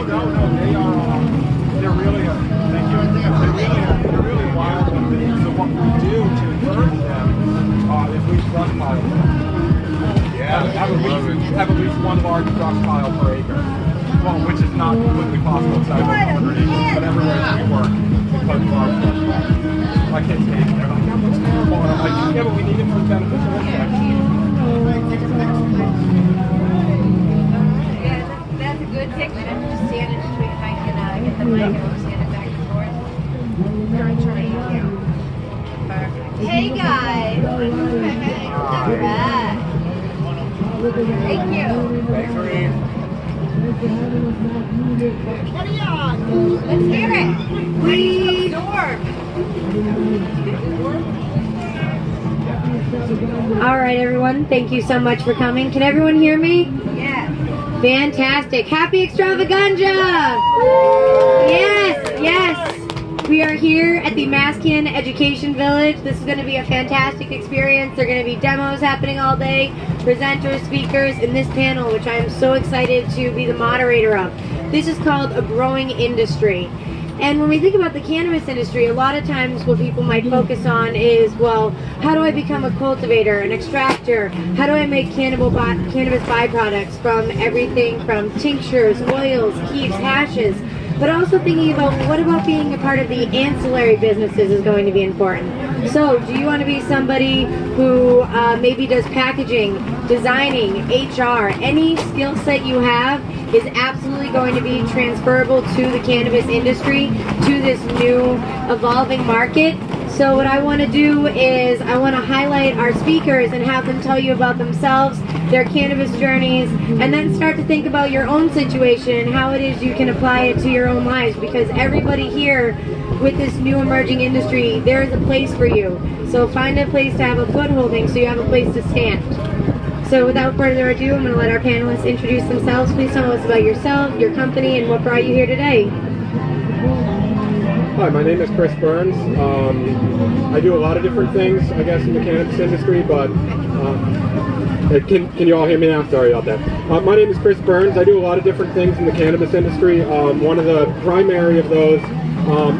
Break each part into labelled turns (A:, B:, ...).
A: They are. They're really. Thank you. They're really wild companies. So what we do to encourage them is we stockpile them. Yeah. Have at least one large stockpile per acre. Well, which is not completely possible inside of our acres, but everywhere that we work, we put large stockpiles. My kids hate it. They're like, that looks terrible. And I'm like, yeah, but we need it for the beneficial impact.
B: That's a good picture. Just stand in between Mike and get the mic and we'll stand it back and forth. Perfect. Hey guys! Alright. Thank you.
A: Thanks, Reed.
B: Let's hear it. We absorb.
C: All right, everyone. Thank you so much for coming. Can everyone hear me?
B: Yes.
C: Fantastic. Happy Extravaganja! Yes. We are here at the MassCann Education Village. This is going to be a fantastic experience. There are going to be demos happening all day, presenters, speakers, and this panel, which I am so excited to be the moderator of. This is called A Growing Industry. And when we think about the cannabis industry, a lot of times what people might focus on is, well, how do I become a cultivator, an extractor? How do I make cannabis byproducts from everything from tinctures, oils, keefs, hashes? But also thinking about what about being a part of the ancillary businesses is going to be important. So do you want to be somebody who maybe does packaging, designing, HR, any skill set you have is absolutely going to be transferable to the cannabis industry, to this new evolving market. So what I want to do is I want to highlight our speakers and have them tell you about themselves, their cannabis journeys, and then start to think about your own situation and how it is you can apply it to your own lives, because everybody here with this new emerging industry, there is a place for you. So find a place to have a footholding so you have a place to stand. So without further ado, I'm going to let our panelists introduce themselves. Please tell us about yourself, your company, and what brought you here today.
D: Hi, my name is Chris Burns. I do a lot of different things, I guess, in the cannabis industry, but can you all hear me now? Sorry about that. My name is Chris Burns. I do a lot of different things in the cannabis industry. One of the primary of those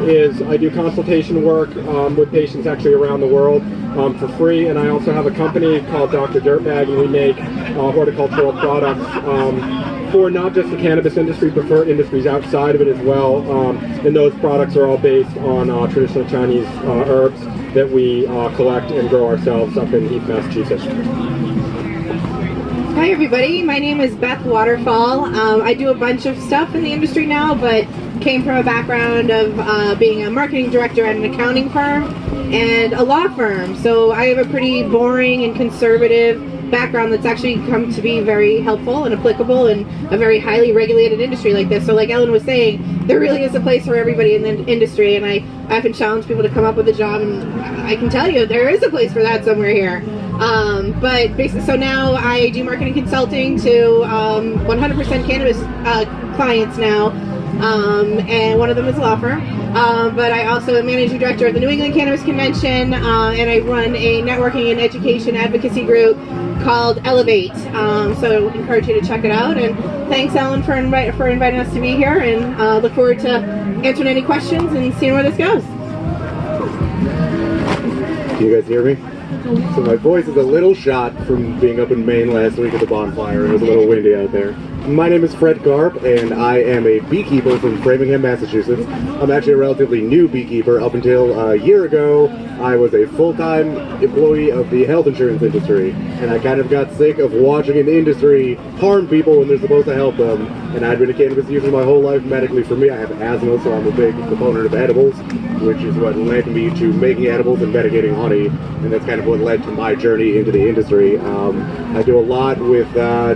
D: is I do consultation work with patients actually around the world for free, and I also have a company called Dr. Dirtbag, and we make horticultural products for not just the cannabis industry, but for industries outside of it as well. And those products are all based on traditional Chinese herbs that we collect and grow ourselves up in Heath, Massachusetts.
E: Hi everybody, my name is Beth Waterfall. I do a bunch of stuff in the industry now, but came from a background of being a marketing director at an accounting firm and a law firm. So I have a pretty boring and conservative background that's actually come to be very helpful and applicable in a very highly regulated industry like this. So like Ellen was saying, there really is a place for everybody in the industry, and I often challenge people to come up with a job, and I can tell you there is a place for that somewhere here. But basically, so now I do marketing consulting to 100% cannabis clients now, and one of them is a law firm. But I also am managing director of the New England Cannabis Convention, and I run a networking and education advocacy group called Elevate. So I encourage you to check it out. And thanks, Ellen, for inviting us to be here, and look forward to answering any questions and seeing where this goes.
D: Can you guys hear me? So my voice is a little shot from being up in Maine last week at the bonfire. It was a little windy out there. My name is Fred Garp, and I am a beekeeper from Framingham, Massachusetts. I'm actually a relatively new beekeeper. Up until a year ago, I was a full-time employee of the health insurance industry, and I kind of got sick of watching an industry harm people when they're supposed to help them. And I'd been a cannabis user my whole life. Medically, for me, I have asthma, so I'm a big proponent of edibles, which is what led me to making edibles and medicating honey, and that's kind of what led to my journey into the industry. I do a lot with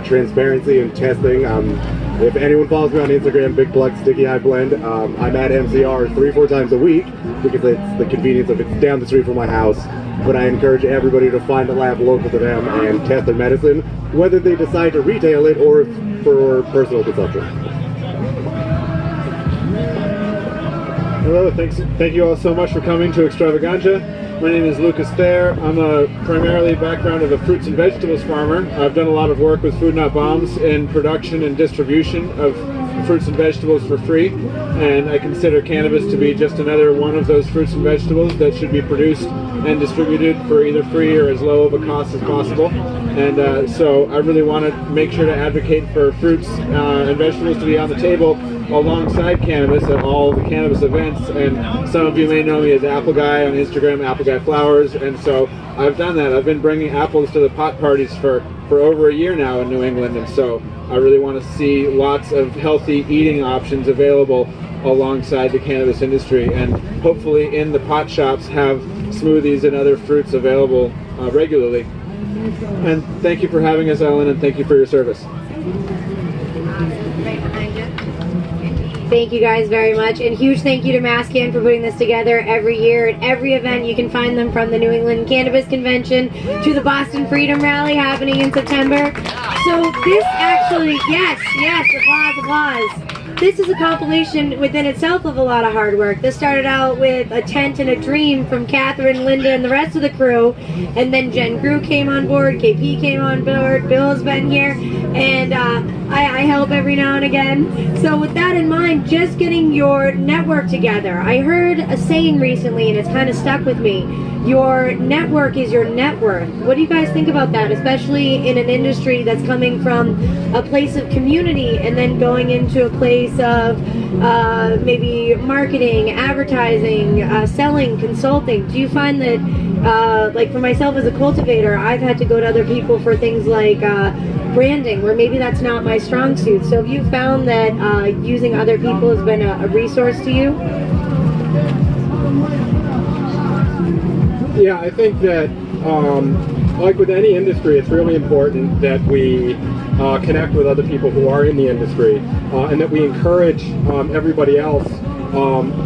D: transparency and testing. If anyone follows me on Instagram, Big Plex Sticky High Blend, I'm at MCR 3-4 times a week because it's the convenience of it's down the street from my house. But I encourage everybody to find a lab local to them and test their medicine, whether they decide to retail it or for personal consumption.
F: Hello, thank you all so much for coming to Extravaganja. My name is Lucas Thayer. I'm a primarily background of a fruits and vegetables farmer. I've done a lot of work with Food Not Bombs in production and distribution of fruits and vegetables for free, and I consider cannabis to be just another one of those fruits and vegetables that should be produced and distributed for either free or as low of a cost as possible. And so I really want to make sure to advocate for fruits and vegetables to be on the table alongside cannabis at all the cannabis events. And some of you may know me as Apple Guy on Instagram, Apple Guy Flowers, and so I've done that. I've been bringing apples to the pot parties for over a year now in New England, and so I really want to see lots of healthy eating options available alongside the cannabis industry, and hopefully in the pot shops have smoothies and other fruits available regularly. And thank you for having us, Ellen, and thank you for your service.
B: Right behind you.
C: Thank you guys very much, and huge thank you to MassCann for putting this together every year at every event. You can find them from the New England Cannabis Convention to the Boston Freedom Rally happening in September. So this actually, yes, applause. This is a compilation within itself of a lot of hard work. This started out with a tent and a dream from Catherine, Linda, and the rest of the crew, and then Jen Grew came on board, KP came on board, Bill's been here, and I help every now and again. So with that in mind, just getting your network together. I heard a saying recently, and it's kind of stuck with me. Your network is your net worth. What do you guys think about that, especially in an industry that's coming from a place of community and then going into a place of maybe marketing, advertising, selling, consulting? Do you find that, like for myself as a cultivator, I've had to go to other people for things like branding, where maybe that's not my strong suit. So have you found that using other people has been a resource to you?
G: Yeah, I think that, like with any industry, it's really important that we connect with other people who are in the industry, and that we encourage everybody else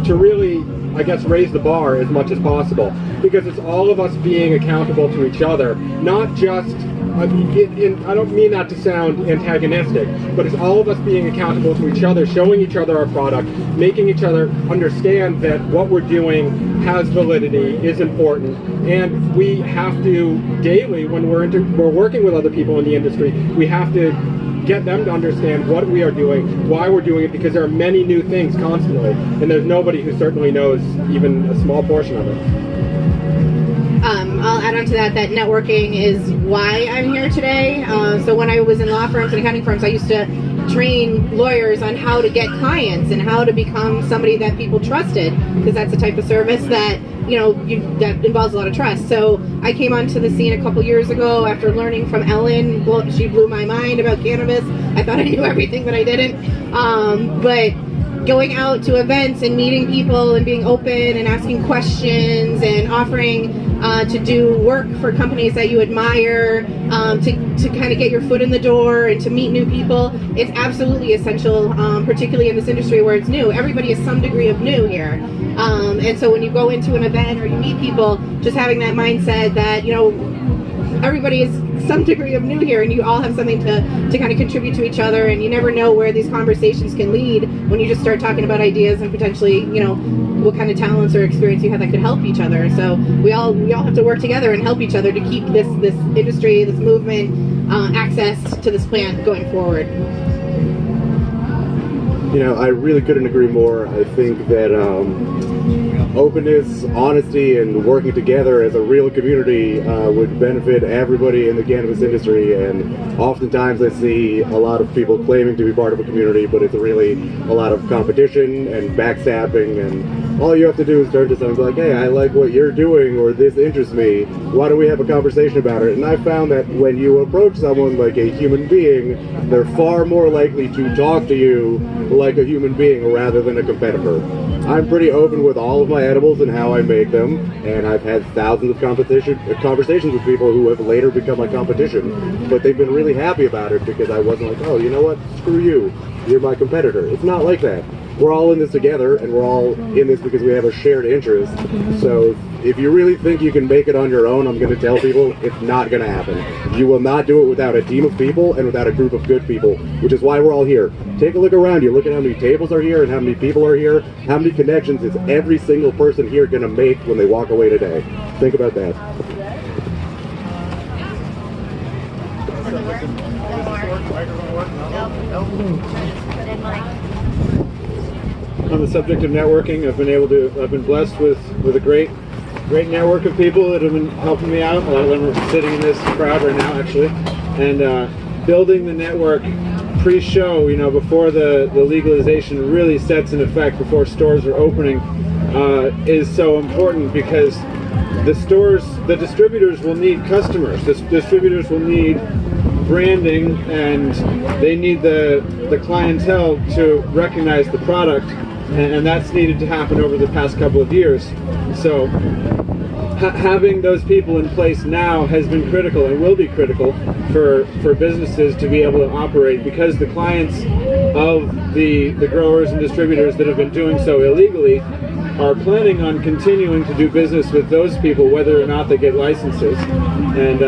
G: to really, I guess, raise the bar as much as possible, because it's all of us being accountable to each other, not just, I don't mean that to sound antagonistic, but it's all of us being accountable to each other, showing each other our product, making each other understand that what we're doing has validity, is important, and we have to daily, when we're working with other people in the industry, we have to get them to understand what we are doing, why we're doing it, because there are many new things constantly, and there's nobody who certainly knows even a small portion of it.
E: I'll add on to that networking is why I'm here today. So when I was in law firms and accounting firms, I used to train lawyers on how to get clients and how to become somebody that people trusted, because that's the type of service that, you know, that involves a lot of trust. So I came onto the scene a couple years ago after learning from Ellen. She blew my mind about cannabis. I thought I knew everything, but I didn't. But going out to events and meeting people and being open and asking questions and offering to do work for companies that you admire, to kind of get your foot in the door and to meet new people, it's absolutely essential, particularly in this industry where it's new. Everybody has some degree of new here. And so when you go into an event or you meet people, just having that mindset that, you know, everybody is some degree of new here, and you all have something to kind of contribute to each other, and you never know where these conversations can lead when you just start talking about ideas and potentially, you know, what kind of talents or experience you have that could help each other. So we all have to work together and help each other to keep this industry, this movement, access to this plant going forward.
D: You know, I really couldn't agree more. I think that openness, honesty, and working together as a real community would benefit everybody in the cannabis industry. And oftentimes I see a lot of people claiming to be part of a community, but it's really a lot of competition and backstabbing, and all you have to do is turn to someone and be like, hey, I like what you're doing, or this interests me, why don't we have a conversation about it? And I found that when you approach someone like a human being, they're far more likely to talk to you like a human being rather than a competitor. I'm pretty open with all of my edibles and how I make them, and I've had thousands of conversations with people who have later become my competition, but they've been really happy about it because I wasn't like, oh, you know what, screw you, you're my competitor. It's not like that. We're all in this together, and we're all in this because we have a shared interest. So if you really think you can make it on your own, I'm going to tell people it's not going to happen. You will not do it without a team of people and without a group of good people, which is why we're all here. Take a look around you. Look at how many tables are here and how many people are here. How many connections is every single person here going to make when they walk away today? Think about that.
B: Doesn't work? Doesn't work. Nope. Put in like
F: on the subject of networking, I've been blessed with a great network of people that have been helping me out. A lot of them are sitting in this crowd right now, actually, and building the network pre-show, before the legalization really sets in effect, before stores are opening, is so important, because the distributors will need customers. The distributors will need branding, and they need the clientele to recognize the product, and that's needed to happen over the past couple of years. So having those people in place now has been critical and will be critical for businesses to be able to operate, because the clients of the growers and distributors that have been doing so illegally are planning on continuing to do business with those people whether or not they get licenses. And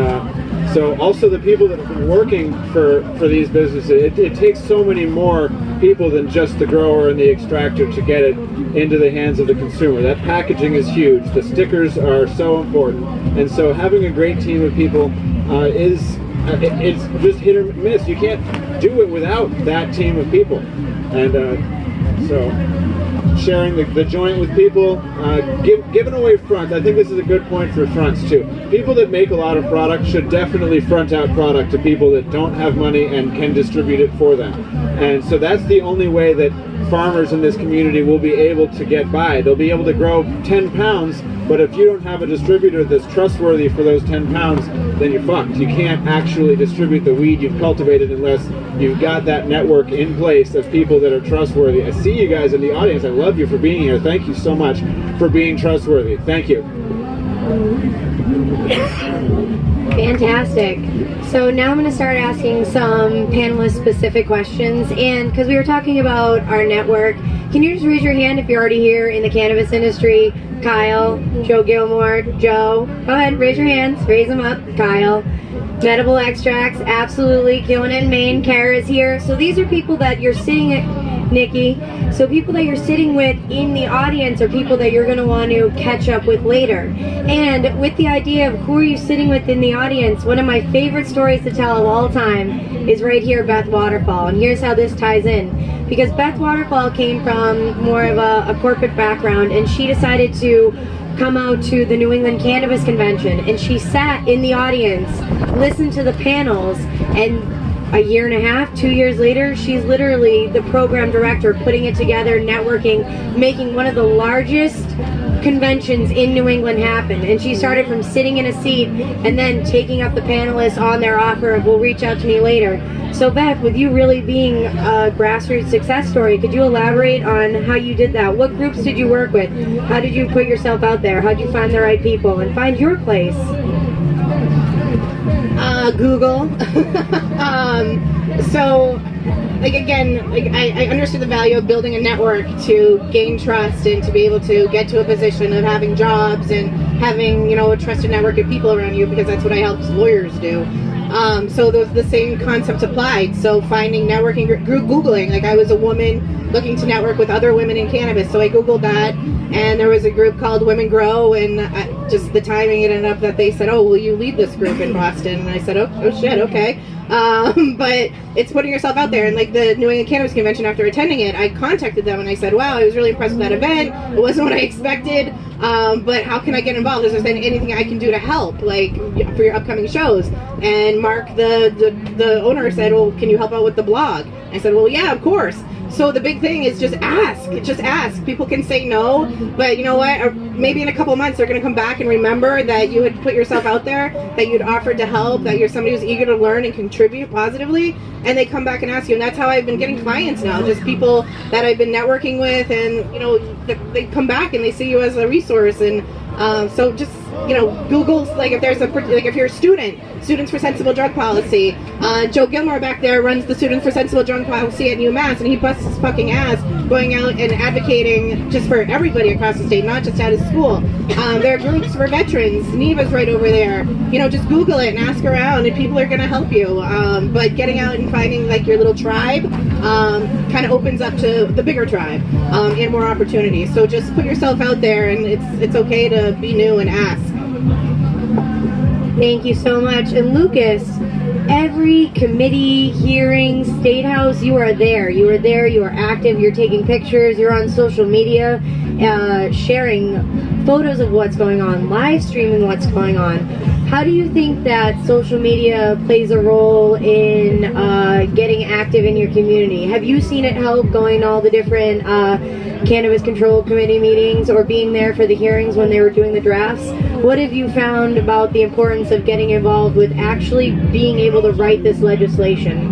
F: so also the people that have been working for these businesses, it takes so many more people than just the grower and the extractor to get it into the hands of the consumer. That packaging is huge. The stickers are so important. And so having a great team of people it's just hit or miss. You can't do it without that team of people. And so sharing the joint with people, giving away front. I think this is a good point for fronts too. People that make a lot of product should definitely front out product to people that don't have money and can distribute it for them. And so that's the only way that farmers in this community will be able to get by. They'll be able to grow 10 pounds, but if you don't have a distributor that's trustworthy for those 10 pounds, then you're fucked. You can't actually distribute the weed you've cultivated unless you've got that network in place of people that are trustworthy. I see you guys in the audience. I love you for being here. Thank you so much for being trustworthy. Thank you.
C: Fantastic. So now I'm going to start asking some panelist specific questions, and because we were talking about our network, can you just raise your hand if you're already here in the cannabis industry? Kyle, Joe Gilmore, Joe, go ahead, raise your hands, raise them up. Kyle, Medical Extracts, absolutely killing it in Maine. Kara is here. So these are people that you're sitting at, Nikki, so people that you're sitting with in the audience are people that you're going to want to catch up with later. And with the idea of who are you sitting with in the audience, one of my favorite stories to tell of all time is right here, Beth Waterfall. And here's how this ties in. Because Beth Waterfall came from more of a corporate background, and she decided to come out to the New England Cannabis Convention, and she sat in the audience, listened to the panels, and a year and a half, 2 years later, she's literally the program director, putting it together, networking, making one of the largest conventions in New England happen. And she started from sitting in a seat and then taking up the panelists on their offer of, "Will reach out to me later." So Beth, with you really being a grassroots success story, could you elaborate on how you did that? What groups did you work with? How did you put yourself out there? How did you find the right people and find your place?
E: Google. So, I understood the value of building a network to gain trust and to be able to get to a position of having jobs and having, a trusted network of people around you, because that's what I help lawyers do. So the same concepts applied. So finding networking, Googling, I was a woman looking to network with other women in cannabis. So I Googled that, and there was a group called Women Grow, and just the timing, it ended up that they said, "Oh, will you lead this group in Boston?" And I said, oh shit, okay. But it's putting yourself out there. And the New England Cannabis Convention, after attending it, I contacted them and I said, wow, I was really impressed with that event. It wasn't what I expected, but how can I get involved? Is there anything I can do to help, for your upcoming shows? And Mark, the owner, said, well, can you help out with the blog? I said, well, yeah, of course. So the big thing is just ask. Just ask. People can say no, but you know what? Maybe in a couple months they're going to come back and remember that you had put yourself out there, that you'd offered to help, that you're somebody who's eager to learn and contribute positively, and they come back and ask you. And that's how I've been getting clients now. Just people that I've been networking with, and they come back and they see you as a resource. And so just Google, if you're a student, Students for Sensible Drug Policy. Joe Gilmore back there runs the Students for Sensible Drug Policy at UMass, and he busts his fucking ass going out and advocating just for everybody across the state, not just out of school. There are groups for veterans. Neva's right over there. Just Google it and ask around, and people are going to help you. But getting out and finding your little tribe kind of opens up to the bigger tribe and more opportunities. So just put yourself out there, and it's okay to be new and ask.
C: Thank you so much. And Lucas, every committee, hearing, State House, you are there. You are there, you are active, you're taking pictures, you're on social media, sharing photos of what's going on, live streaming what's going on. How do you think that social media plays a role in getting active in your community? Have you seen it help going to all the different Cannabis Control Committee meetings or being there for the hearings when they were doing the drafts? What have you found about the importance of getting involved with actually being able to write this legislation?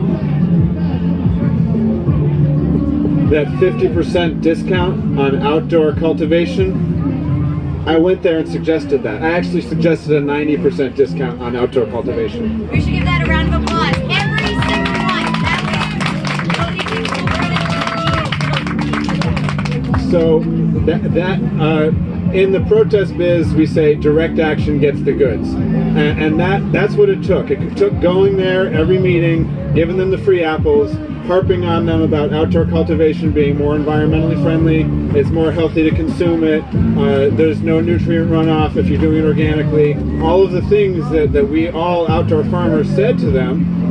F: That 50% discount on outdoor cultivation, I went there and suggested that. I actually suggested a 90% discount on outdoor cultivation.
B: We should give that a round of applause. Every single one.
F: So in the protest biz, we say direct action gets the goods, and that's what it took. It took going there every meeting, giving them the free apples, harping on them about outdoor cultivation being more environmentally friendly. It's more healthy to consume it. There's no nutrient runoff if you're doing it organically. All of the things that we all outdoor farmers said to them,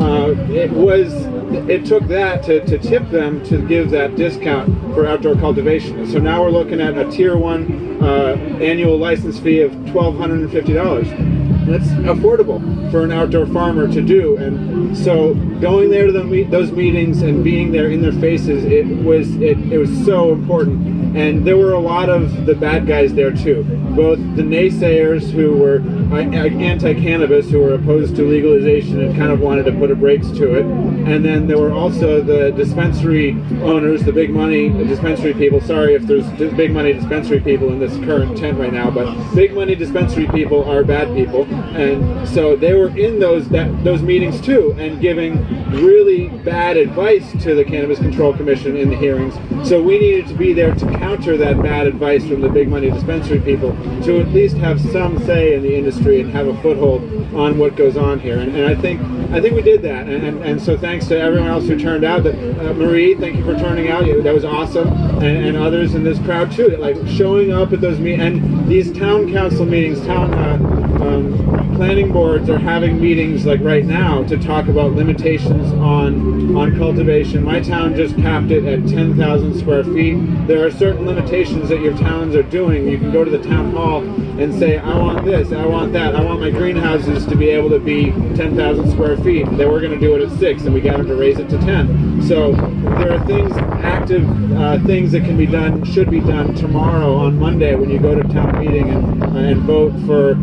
F: it took that to tip them to give that discount for outdoor cultivation. So now we're looking at a tier 1 annual license fee of $1,250. That's affordable for an outdoor farmer to do, and so going there to those meetings and being there in their faces, it was so important. And there were a lot of the bad guys there too, both the naysayers who were anti-cannabis, who were opposed to legalization and kind of wanted to put a brakes to it, and then there were also the dispensary owners, the big money dispensary people. Sorry if there's big money dispensary people in this current tent right now, but big money dispensary people are bad people, and so they were in those meetings too and giving really bad advice to the Cannabis Control Commission in the hearings. So we needed to be there to counter that bad advice from the big money dispensary people, to at least have some say in the industry and have a foothold on what goes on here. And I think we did that. And so thanks to everyone else who turned out. Marie, thank you for turning out. That was awesome. And others in this crowd too, like showing up at those meetings. And these town council meetings, planning boards are having meetings like right now to talk about limitations on cultivation. My town just capped it at 10,000 square feet. There are certain limitations that your towns are doing. You can go to the town hall and say, I want this, I want that, I want my greenhouses to be able to be 10,000 square feet. They were going to do it at 6, and we got them to raise it to 10. So there are things, active things that can be done, should be done tomorrow on Monday when you go to town meeting and vote for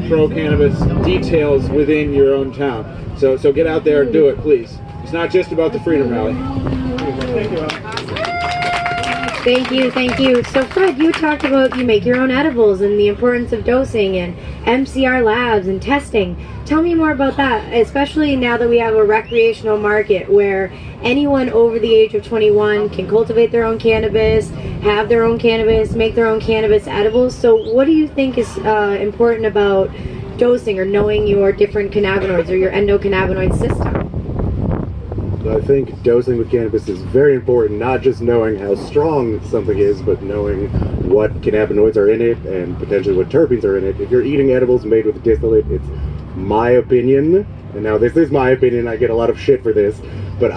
F: pro-cannabis details within your own town. So get out there and do it, please. It's not just about the Freedom Rally. Thank you,
C: Thank you, thank you. So Fred, you talked about you make your own edibles and the importance of dosing and MCR labs and testing. Tell me more about that, especially now that we have a recreational market where anyone over the age of 21 can cultivate their own cannabis, have their own cannabis, make their own cannabis edibles. So what do you think is important about dosing or knowing your different cannabinoids or your endocannabinoid system?
D: I think dosing with cannabis is very important, not just knowing how strong something is, but knowing what cannabinoids are in it and potentially what terpenes are in it. If you're eating edibles made with distillate, it's my opinion, and now this is my opinion, I get a lot of shit for this, but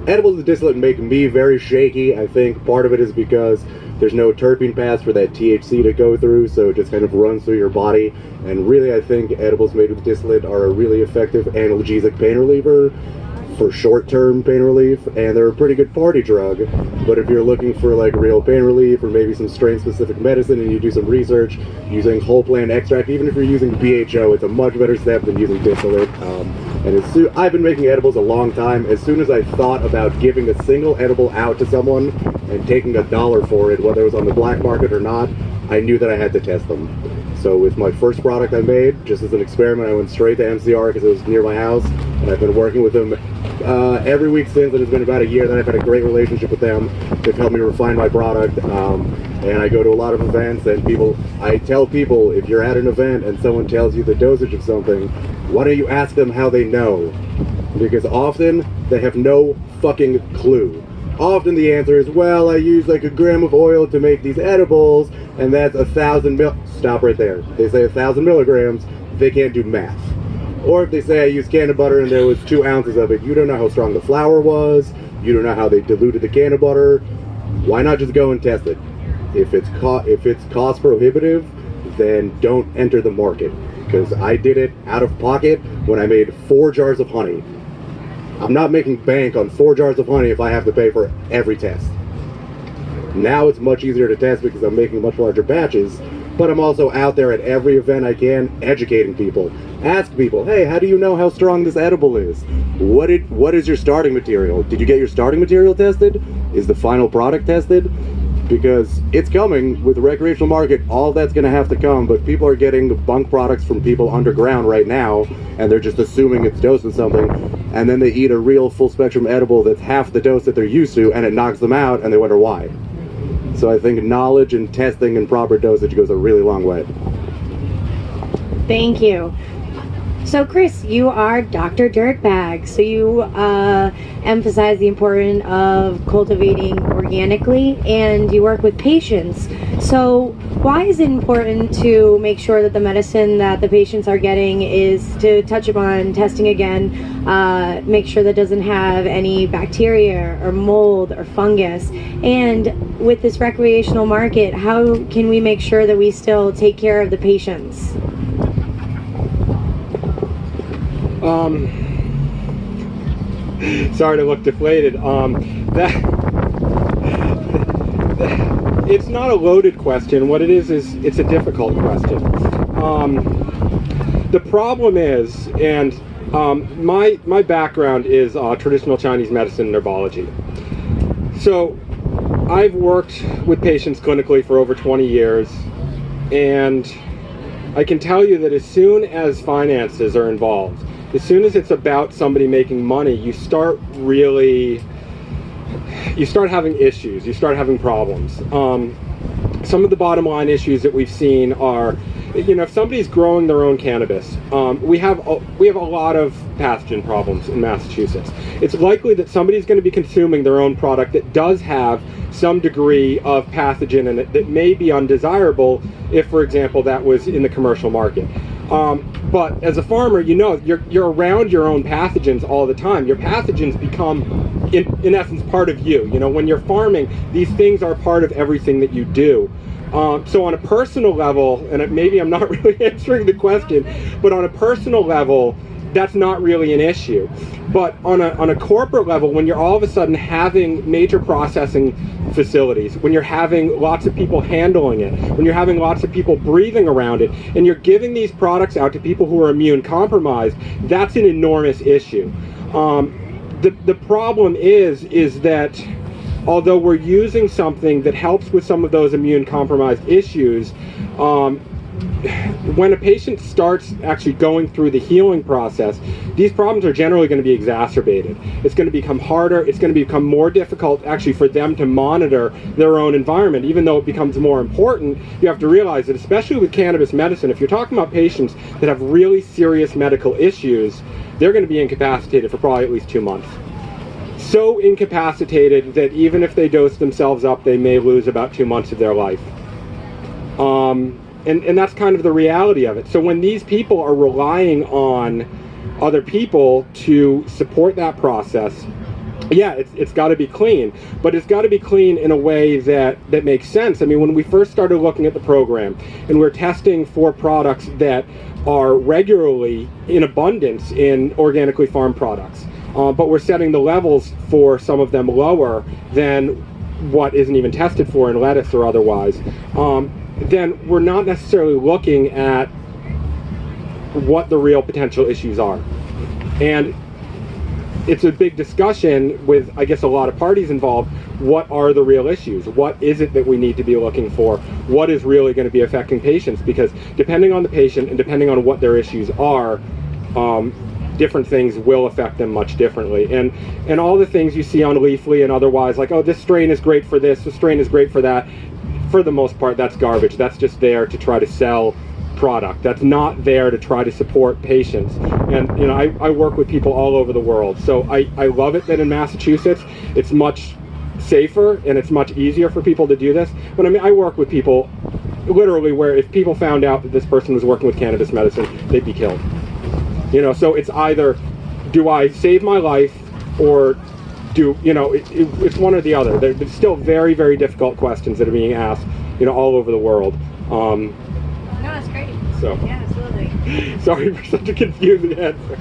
D: edibles with distillate make me very shaky. I think part of it is because there's no terpene paths for that THC to go through, so it just kind of runs through your body. And really, I think edibles made with distillate are a really effective analgesic pain reliever for short-term pain relief, and they're a pretty good party drug. But if you're looking for like real pain relief or maybe some strain-specific medicine and you do some research using whole plant extract, even if you're using BHO, it's a much better step than using distillate. And I've been making edibles a long time. As soon as I thought about giving a single edible out to someone and taking $1 for it, whether it was on the black market or not, I knew that I had to test them. So with my first product I made, just as an experiment, I went straight to MCR because it was near my house, and I've been working with them every week since, and it's been about a year that I've had a great relationship with them. They've helped me refine my product, and I go to a lot of events, and I tell people, if you're at an event and someone tells you the dosage of something, why don't you ask them how they know? Because often, they have no fucking clue. Often the answer is, well, I use like a gram of oil to make these edibles, and that's 1,000 mil. Stop right there. They say 1,000 milligrams, they can't do math. Or if they say I used canned butter and there was 2 ounces of it, you don't know how strong the flour was, you don't know how they diluted the canned butter. Why not just go and test it? If it's cost prohibitive, then don't enter the market. Because I did it out of pocket when I made 4 jars of honey. I'm not making bank on 4 jars of honey if I have to pay for every test. Now it's much easier to test because I'm making much larger batches, but I'm also out there at every event I can educating people. Ask people, hey, how do you know how strong this edible is? What is your starting material? Did you get your starting material tested? Is the final product tested? Because it's coming with the recreational market, all that's going to have to come, but people are getting bunk products from people underground right now, and they're just assuming it's dosed with something, and then they eat a real full spectrum edible that's half the dose that they're used to, and it knocks them out, and they wonder why. So I think knowledge and testing and proper dosage goes a really long way.
C: Thank you. So Chris, you are Dr. Dirtbag. So you emphasize the importance of cultivating organically, and you work with patients. So why is it important to make sure that the medicine that the patients are getting is, to touch upon testing again, make sure that doesn't have any bacteria or mold or fungus? And with this recreational market, how can we make sure that we still take care of the patients?
G: Sorry to look deflated. It's not a loaded question. What it is it's a difficult question. The problem is, and my background is traditional Chinese medicine and herbology. So I've worked with patients clinically for over 20 years, and I can tell you that as soon as finances are involved, as soon as it's about somebody making money, you start having issues, you start having problems. Some of the bottom line issues that we've seen are, if somebody's growing their own cannabis, we have a lot of pathogen problems in Massachusetts. It's likely that somebody's going to be consuming their own product that does have some degree of pathogen in it that may be undesirable if, for example, that was in the commercial market. But as a farmer, you're around your own pathogens all the time. Your pathogens become, in essence, part of you. When you're farming, these things are part of everything that you do. So on a personal level, and maybe I'm not really answering the question, but on a personal level, that's not really an issue. But on a corporate level, when you're all of a sudden having major processing facilities, when you're having lots of people handling it, when you're having lots of people breathing around it, and you're giving these products out to people who are immune compromised, that's an enormous issue. The problem is that although we're using something that helps with some of those immune compromised issues, when a patient starts actually going through the healing process, these problems are generally going to be exacerbated. It's going to become harder, it's going to become more difficult actually for them to monitor their own environment. Even though it becomes more important, you have to realize that, especially with cannabis medicine, if you're talking about patients that have really serious medical issues, they're going to be incapacitated for probably at least 2 months. So incapacitated that even if they dose themselves up, they may lose about 2 months of their life. And that's kind of the reality of it. So when these people are relying on other people to support that process, yeah, it's got to be clean, but it's got to be clean in a way that makes sense. I mean, when we first started looking at the program and we're testing for products that are regularly in abundance in organically farmed products, but we're setting the levels for some of them lower than what isn't even tested for in lettuce or otherwise, then we're not necessarily looking at what the real potential issues are. And it's a big discussion with, I guess, a lot of parties involved. What are the real issues? What is it that we need to be looking for? What is really going to be affecting patients? Because depending on the patient and depending on what their issues are, different things will affect them much differently. And all the things you see on Leafly and otherwise, like, oh, this strain is great for this strain is great for that, for the most part, that's garbage. That's just there to try to sell product. That's not there to try to support patients. And I work with people all over the world. So I love it that in Massachusetts it's much safer and it's much easier for people to do this. But I mean, I work with people literally where if people found out that this person was working with cannabis medicine, they'd be killed. You know, so it's either, do I save my life, or it's one or the other. There's still very, very difficult questions that are being asked, all over the world.
B: No, that's great.
G: So,
B: yeah, absolutely.
G: Sorry for such a confusing answer.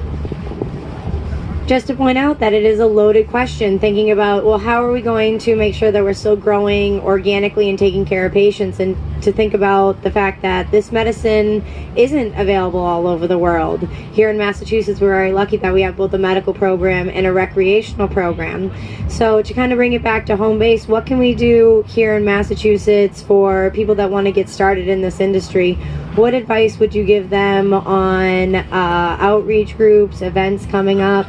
C: Just to point out that it is a loaded question, thinking about, well, how are we going to make sure that we're still growing organically and taking care of patients, and to think about the fact that this medicine isn't available all over the world. Here in Massachusetts, we're very lucky that we have both a medical program and a recreational program. So to kind of bring it back to home base, what can we do here in Massachusetts for people that want to get started in this industry? What advice would you give them on outreach groups, events coming up?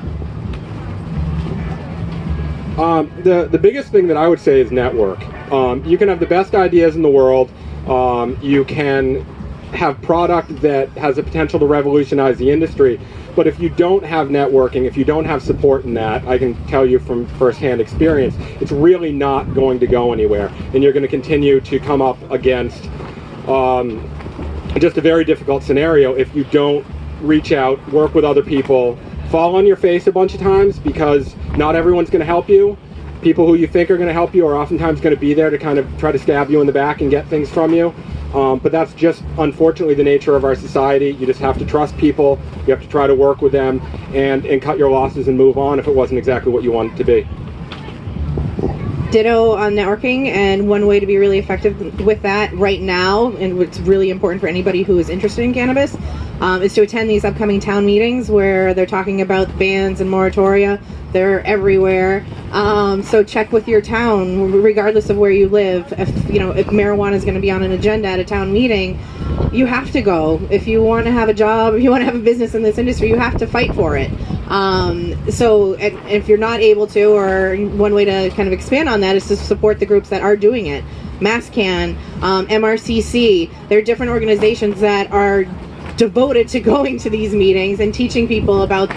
G: The biggest thing that I would say is network. You can have the best ideas in the world. You can have product that has the potential to revolutionize the industry. But if you don't have networking, if you don't have support in that, I can tell you from firsthand experience, it's really not going to go anywhere. And you're going to continue to come up against just a very difficult scenario if you don't reach out, work with other people, fall on your face a bunch of times, because not everyone's going to help you. People who you think are going to help you are oftentimes going to be there to kind of try to stab you in the back and get things from you. But that's just, unfortunately, the nature of our society. You just have to trust people. You have to try to work with them and cut your losses and move on if it wasn't exactly what you want it to be.
E: Ditto on networking, and one way to be really effective with that right now, and what's really important for anybody who is interested in cannabis, is to attend these upcoming town meetings where they're talking about bans and moratoria. They're everywhere. So check with your town, regardless of where you live. If marijuana is going to be on an agenda at a town meeting, you have to go. If you want to have a job, if you want to have a business in this industry, you have to fight for it. So if you're not able to, or one way to kind of expand on that is to support the groups that are doing it. MassCann, MRCC, there are different organizations that are devoted to going to these meetings and teaching people about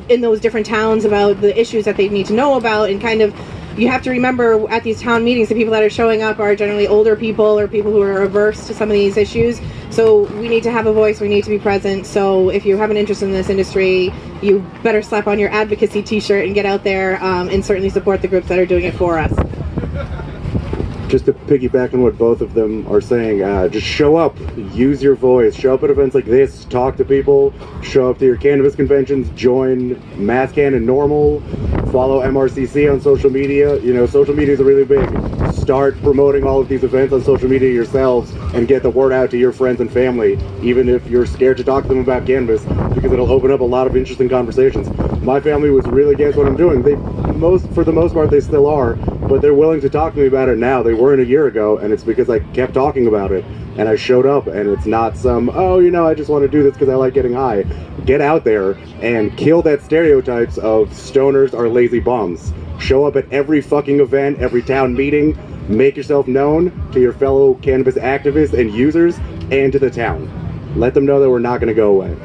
E: in those different towns about the issues that they need to know about, and kind of, you have to remember at these town meetings, the people that are showing up are generally older people or people who are averse to some of these issues. So we need to have a voice, we need to be present. So if you have an interest in this industry, you better slap on your advocacy t-shirt and get out there and certainly support the groups that are doing it for us.
D: Just to piggyback on what both of them are saying, just show up, use your voice, show up at events like this, talk to people, show up to your cannabis conventions, join MassCann and Normal, follow MRCC on social media. Social media is really big. Start promoting all of these events on social media yourselves and get the word out to your friends and family, even if you're scared to talk to them about cannabis, because it'll open up a lot of interesting conversations. My family was really against what I'm doing. For the most part, they still are, but they're willing to talk to me about it now. They weren't a year ago, and it's because I kept talking about it, and I showed up, and it's not some, I just want to do this because I like getting high. Get out there and kill that stereotypes of stoners are lazy bums. Show up at every fucking event, every town meeting, make yourself known to your fellow cannabis activists and users, and to the town. Let them know that we're not going to go away.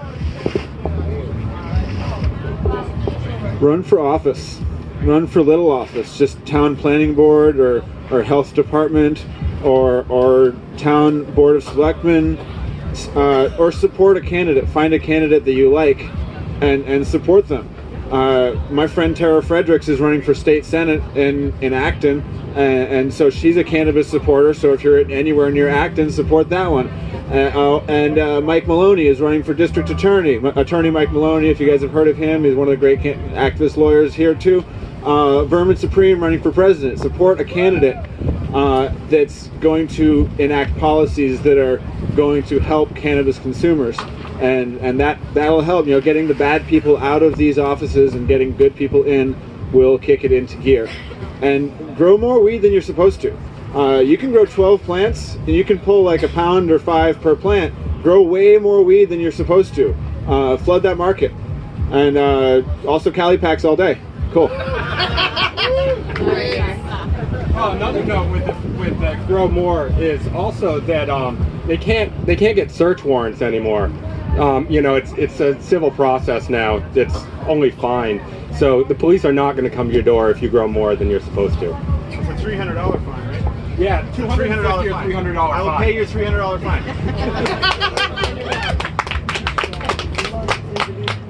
F: Run for office. Run for little office. Just town planning board or health department or town board of selectmen, or support a candidate. Find a candidate that you like and support them. My friend Tara Fredericks is running for state senate in Acton, and so she's a cannabis supporter. So if you're anywhere near Acton, support that one. And Mike Maloney is running for district attorney. Attorney Mike Maloney, if you guys have heard of him, he's one of the great activist lawyers here too. Vermin Supreme running for president. Support a candidate that's going to enact policies that are going to help cannabis consumers, and that'll help. Getting the bad people out of these offices and getting good people in will kick it into gear. And grow more weed than you're supposed to. You can grow 12 plants, and you can pull like a pound or 5 per plant. Grow way more weed than you're supposed to. Flood that market. And also Cali packs all day. Cool.
G: Another note with grow more is also that they can't get search warrants anymore. It's a civil process now. It's only fined. So the police are not going to come to your door if you grow more than you're supposed to.
A: It's a $300 fine, right?
G: Yeah,
A: $300 fine.
G: $300
A: I will pay your $300 fine.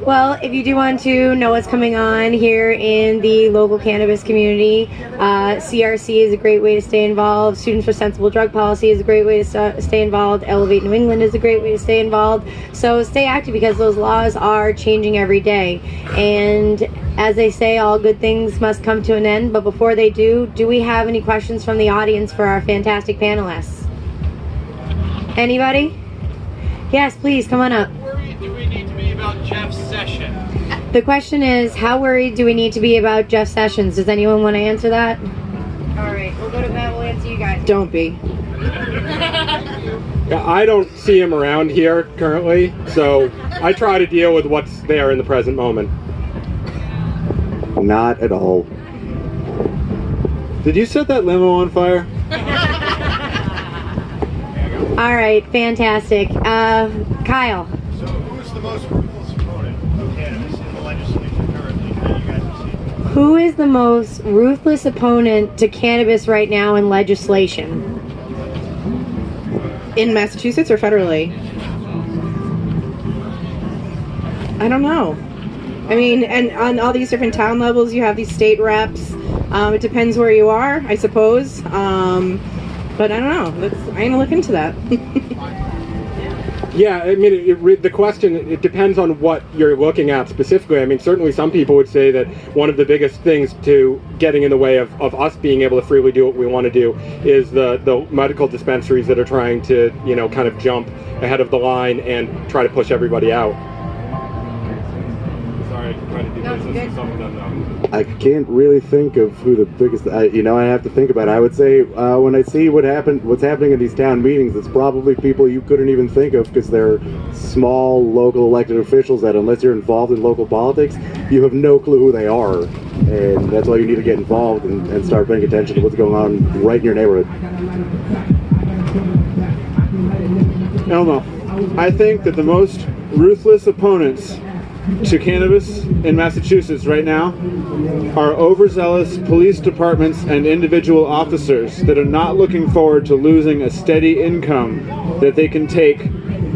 C: Well, if you do want to know what's coming on here in the local cannabis community, CRC is a great way to stay involved. Students for Sensible Drug Policy is a great way to stay involved. Elevate New England is a great way to stay involved. So stay active because those laws are changing every day. And as they say, all good things must come to an end. But before they do we have any questions from the audience for our fantastic panelists? Anybody? Yes, please, come on up.
H: How worried do we need to be about Jeff Sessions?
C: The question is, how worried do we need to be about Jeff Sessions? Does anyone want to answer that? All right, we'll go to Matt. We'll answer you guys.
E: Don't be.
G: Yeah, I don't see him around here currently, so I try to deal with what's there in the present moment.
D: Not at all.
F: Did you set that limo on fire?
C: All right, fantastic. Kyle.
I: So who's the most ruthless opponent of cannabis in the legislature currently that you guys have seen?
C: Who is the most ruthless opponent to cannabis right now in legislation?
E: In Massachusetts or federally? I don't know. I mean, and on all these different town levels, you have these state reps. It depends where you are, I suppose. But I don't know. I'm going to look into that.
G: Yeah, I mean, the question, it depends on what you're looking at specifically. I mean, certainly some people would say that one of the biggest things to getting in the way of us being able to freely do what we want to do is the medical dispensaries that are trying to, kind of jump ahead of the line and try to push everybody out. Sorry, I'm trying to do business with someone unknown.
D: I can't really think of who the biggest. I have to think about it. I would say when I see what's happening in these town meetings, it's probably people you couldn't even think of because they're small local elected officials that, unless you're involved in local politics, you have no clue who they are, and that's why you need to get involved and start paying attention to what's going on right in your neighborhood.
F: I don't know. I think that the most ruthless opponents to cannabis in Massachusetts right now are overzealous police departments and individual officers that are not looking forward to losing a steady income that they can take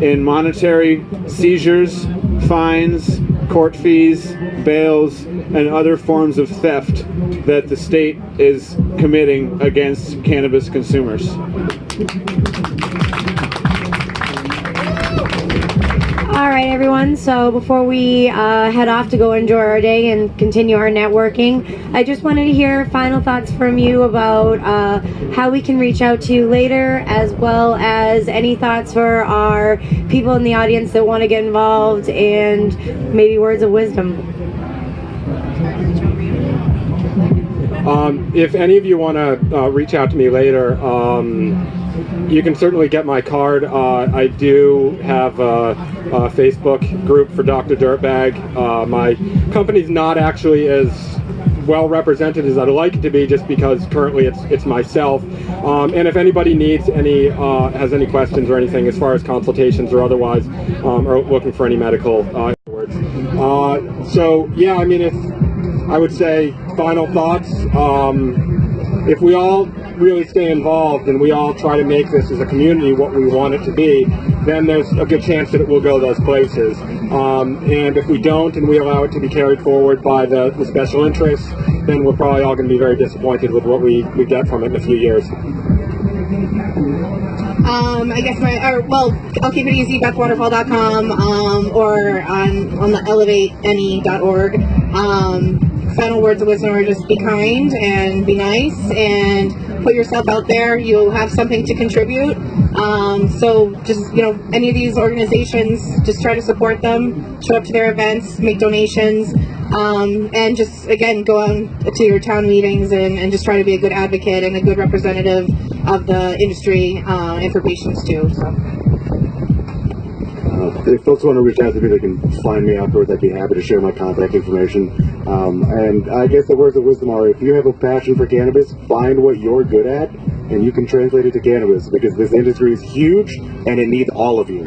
F: in monetary seizures, fines, court fees, bails, and other forms of theft that the state is committing against cannabis consumers.
C: All right, everyone. So before we head off to go enjoy our day and continue our networking, I just wanted to hear final thoughts from you about how we can reach out to you later, as well as any thoughts for our people in the audience that want to get involved, and maybe words of wisdom.
G: If any of you want to reach out to me later, you can certainly get my card. I do have a Facebook group for Dr. Dirtbag. My company's not actually as well represented as I'd like it to be, just because currently it's myself. And if anybody needs has any questions or anything as far as consultations or otherwise, or looking for any medical words. So yeah, I mean, I would say final thoughts. If we all really stay involved and we all try to make this as a community what we want it to be, then there's a good chance that it will go those places. And if we don't, and we allow it to be carried forward by the special interests, then we're probably all going to be very disappointed with what we get from it in a few years.
E: I guess I'll keep it easy, BethWaterfall.com, or on the elevatene.org. Final words of wisdom are just be kind and be nice and put yourself out there. You'll have something to contribute. So just, any of these organizations, just try to support them, show up to their events, make donations, and just, again, go on to your town meetings and just try to be a good advocate and a good representative of the industry and for patients too. So.
D: If folks want to reach out to me, they can find me afterwards. I'd be happy to share my contact information. And I guess the words of wisdom are, if you have a passion for cannabis, find what you're good at, and you can translate it to cannabis, because this industry is huge, and it needs all of you.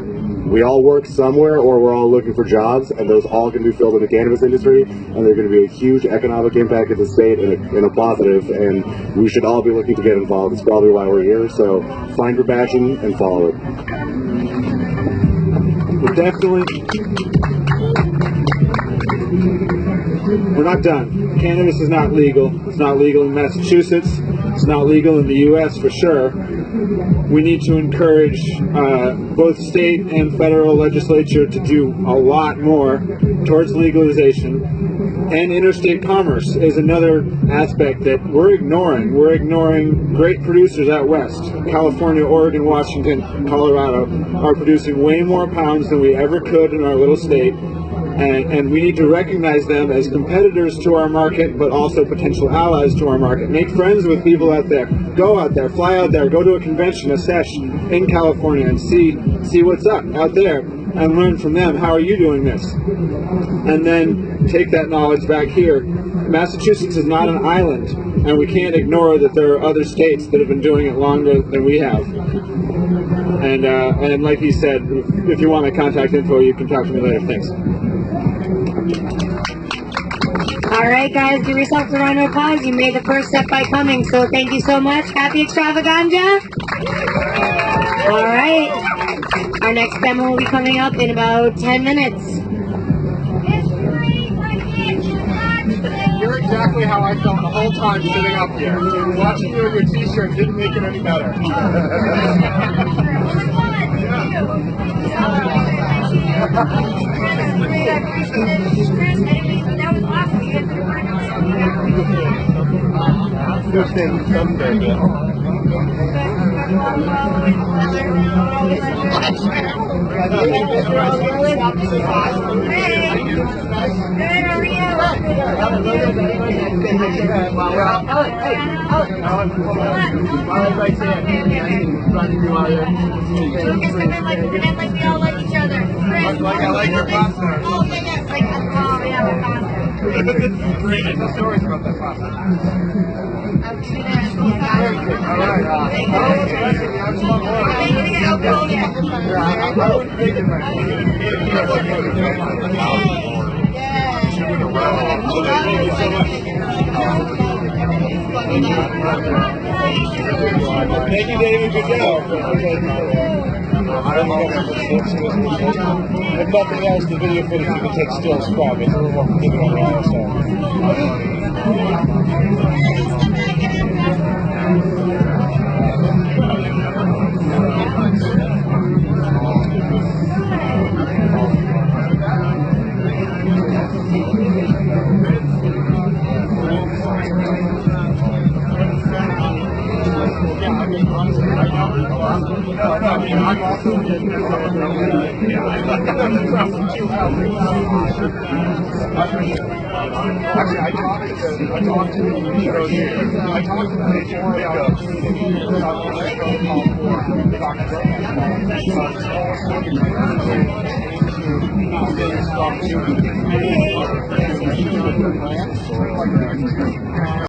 D: We all work somewhere, or we're all looking for jobs, and those all can be filled in the cannabis industry, and they're going to be a huge economic impact in the state in a positive, and we should all be looking to get involved. It's probably why we're here, so find your passion and follow it.
F: Definitely. we're not done. Cannabis is not legal. It's not legal in Massachusetts. It's not legal in the U.S. for sure. We need to encourage both state and federal legislature to do a lot more towards legalization. And interstate commerce is another aspect that we're ignoring. We're ignoring great producers out west. California, Oregon, Washington, Colorado are producing way more pounds than we ever could in our little state. And we need to recognize them as competitors to our market, but also potential allies to our market. Make friends with people out there. Go out there, fly out there, go to a convention, a sesh in California, and see what's up out there, and learn from them. How are you doing this? And then take that knowledge back here. Massachusetts is not an island, and we can't ignore that there are other states that have been doing it longer than we have. And like he said, if you want my contact info, you can talk to me later. Thanks.
C: All right, guys, give yourselves a round of applause. You made the first step by coming, so thank you so much. Happy Extravaganja. All right, our next demo will be coming up in about 10 minutes.
A: You're exactly how I felt the whole time sitting up here. Watching you in your t-shirt didn't make it any better. I like your pasta. Oh, yeah. Like, oh, yeah, my pasta. Great. I tell stories about that pasta. All Thank you, David. Good job. If nothing else, the video footage you can take stills from it. We'll keep it Actually, I talked to the